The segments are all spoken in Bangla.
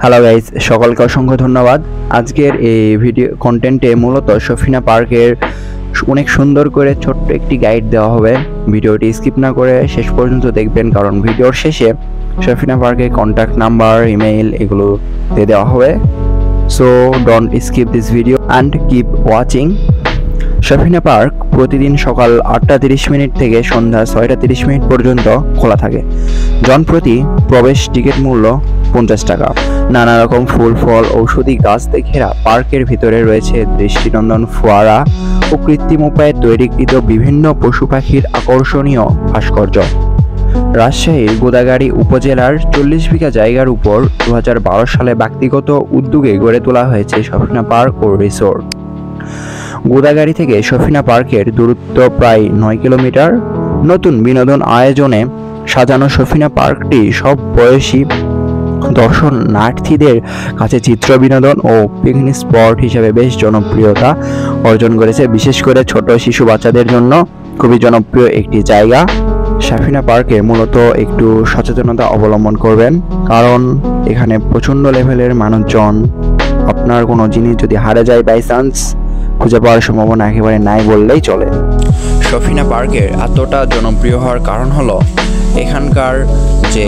হ্যালো গাইজ, সকলকে অসংখ্য ধন্যবাদ। আজকের এই ভিডিও কন্টেন্টে মূলত সফিনা পার্কের অনেক সুন্দর করে ছোট্ট একটি গাইড দেওয়া হবে। ভিডিওটি স্কিপ না করে শেষ পর্যন্ত দেখবেন, কারণ ভিডিওর শেষে সফিনা পার্কের কন্ট্যাক্ট নাম্বার, ইমেইল এগুলো দিয়ে দেওয়া হবে। So don't skip this video and keep watching. Safina park প্রতিদিন সকাল 8:30 থেকে সন্ধ্যা 6:30 পর্যন্ত খোলা থাকে। জনপ্রতি প্রবেশ টিকিট মূল্য 50 টাকা। নানা রকম ফুল, ফল, ঔষধি গাছ দিয়ে ঘেরা পার্কের ভিতরে রয়েছে দৃষ্টিনন্দন ফোয়ারা ও কৃত্রিম উপায়ে তৈরিকৃত বিভিন্ন পশু পাখির আকর্ষণীয় ভাস্কর্য। রাজশাহীর গোদাগাড়ী উপজেলার 40 বিঘা জায়গার উপর 2012 সালে ব্যক্তিগত উদ্যোগে গড়ে তোলা হয়েছে সফিনা পার্ক ও রিসোর্ট। গোদাগাড়ী থেকে সফিনা পার্কের দূরত্ব প্রায় 9 কিলোমিটার। নতুন বিনোদন আয়োজনে সাজানো সফিনা পার্কটি সব বয়সী দর্শনার্থীদের কাছে চিত্র বিনোদন ও পিকনিক স্পট হিসেবে বেশ জনপ্রিয়তা অর্জন করেছে। বিশেষ করে ছোট শিশু বাচ্চাদের জন্য খুবই জনপ্রিয় একটি জায়গা। সফিনা পার্কে মূলত একটু সচেতনতা অবলম্বন করবেন, কারণ এখানে প্রচণ্ড লেভেলের মানুষজন। আপনার কোনো জিনিস যদি হারিয়ে যায় বাই চান্স, খুঁজে পাওয়ার সম্ভাবনা একেবারে নাই বললেই চলে। সফিনা পার্কের এতটা জনপ্রিয় হওয়ার কারণ হলো এখানকার যে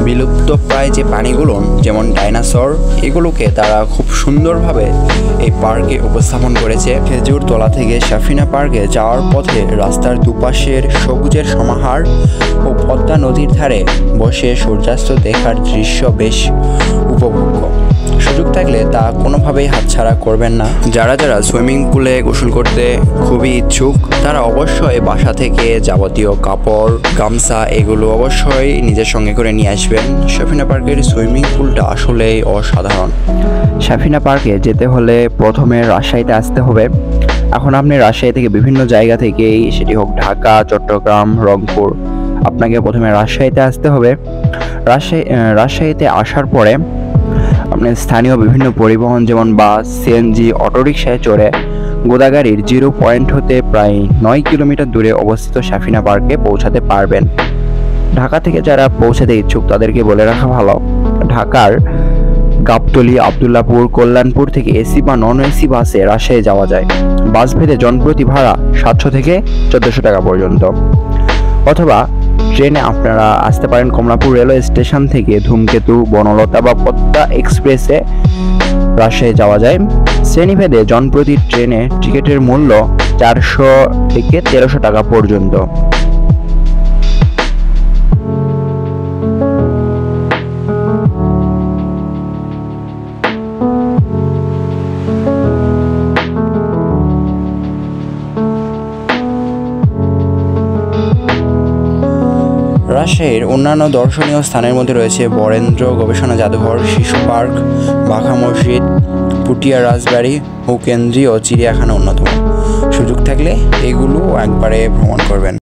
বিলুপ্ত প্রায় যে প্রাণীগুলো, যেমন ডাইনোসর, এগুলোকে তারা খুব সুন্দরভাবে এই পার্কে উপস্থাপন করেছে। খেজুর তলা থেকে সফিনা পার্কে যাওয়ার পথে রাস্তার দুপাশের সবুজের সমাহার ও পদ্মা নদীর ধারে বসে সূর্যাস্ত দেখার দৃশ্য বেশ উপভোগ্য। সুযোগ থাকলে তা কোনোভাবেই হাতছাড়া করবেন না। যারা যারা সুইমিং পুলে গোসল করতে খুবই ইচ্ছুক, তারা অবশ্যই বাসা থেকে যাবতীয় কাপড়, গামছা এগুলো অবশ্যই নিজের সঙ্গে করে নিয়ে আসবেন। সফিনা পার্কের সুইমিং পুলটা আসলেই অসাধারণ। সফিনা পার্কে যেতে হলে প্রথমে রাজশাহীতে আসতে হবে। এখন আপনি রাজশাহী থেকে বিভিন্ন জায়গা থেকেই, সেটি হোক ঢাকা, চট্টগ্রাম, রংপুর, আপনাকে প্রথমে রাজশাহীতে আসতে হবে। রাজশাহীতে আসার পরে আপনি স্থানীয় বিভিন্ন পরিবহন যেমন বাস, সিএনজি, অটোরিকশায় চড়ে গোদাগাড়ীর 0 পয়েন্ট হতে প্রায় 9 কিলোমিটার দূরে অবস্থিত সফিনা পার্কে পৌঁছাতে পারবেন। ঢাকা থেকে যারা পৌঁছাতে ইচ্ছুক তাদেরকে বলে রাখা ভালো, ঢাকার গাবতলী, আবদুল্লাপুর, কল্যাণপুর থেকে এসি বা নন এসি বাসে রাজশাহী যাওয়া যায়। বাস ভেদে জনপ্রতি ভাড়া 700 থেকে 1400 টাকা পর্যন্ত। অথবা ট্রেনে আপনারা আসতে পারেন কমলাপুর রেলওয়ে স্টেশন থেকে ধূমকেতু, বনলতা বা পদ্মা এক্সপ্রেসে রাজশাহী যাওয়া যায়। শ্রেণীভেদে জনপ্রতি ট্রেনে টিকিটের মূল্য 400 থেকে 1300 টাকা পর্যন্ত। রাজশাহীর অন্যান্য দর্শনীয় স্থানের মধ্যে রয়েছে বরেন্দ্র গবেষণা জাদুঘর, শিশু পার্ক, বাঘা মসজিদ, পুটিয়া রাজবাড়ি ও কেন্দ্রীয় চিড়িয়াখানা অন্যতম। সুযোগ থাকলে এগুলো একবারে ভ্রমণ করবেন।